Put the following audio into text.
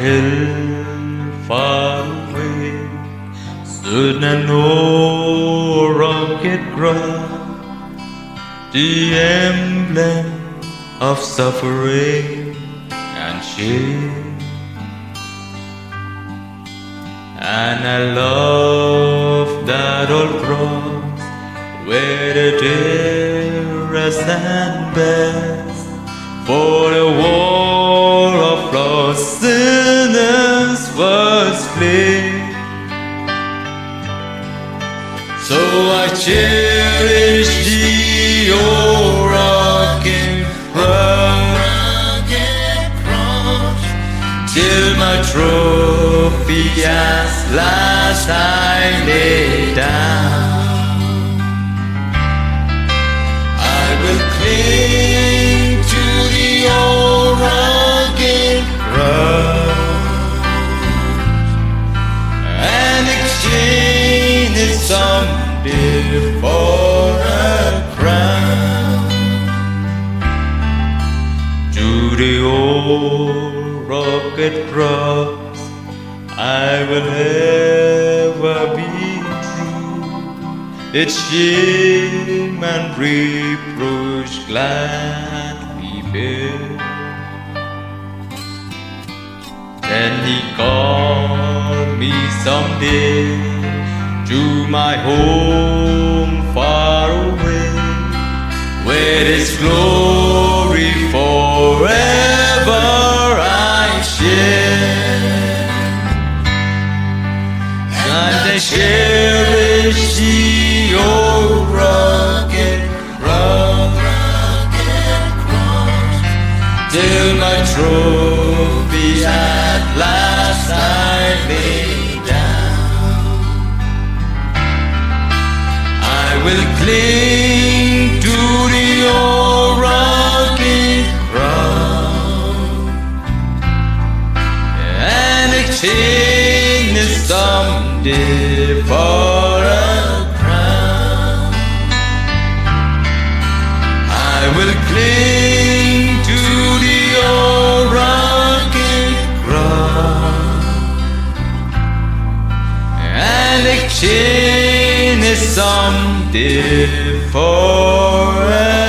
hill far away stood an old rugged cross, the emblem of suffering and shame. And I love that old cross where the dearest and best for the war of lost sinners was slain. So I cherish the old rugged cross till my trophy at last I lay down. I will cling to the old rugged cross and exchange it someday for a crown. To the old rugged cross I will ever be true, its shame and reproach gladly bear. Then he called me someday to my home far away, where his glory forever I share. And I cherish the old rugged cross till my trophy at last I lay down. I will cling to the old rugged cross and exchange it someday for a crown. I will cling to the old rugged cross and exchange it someday for a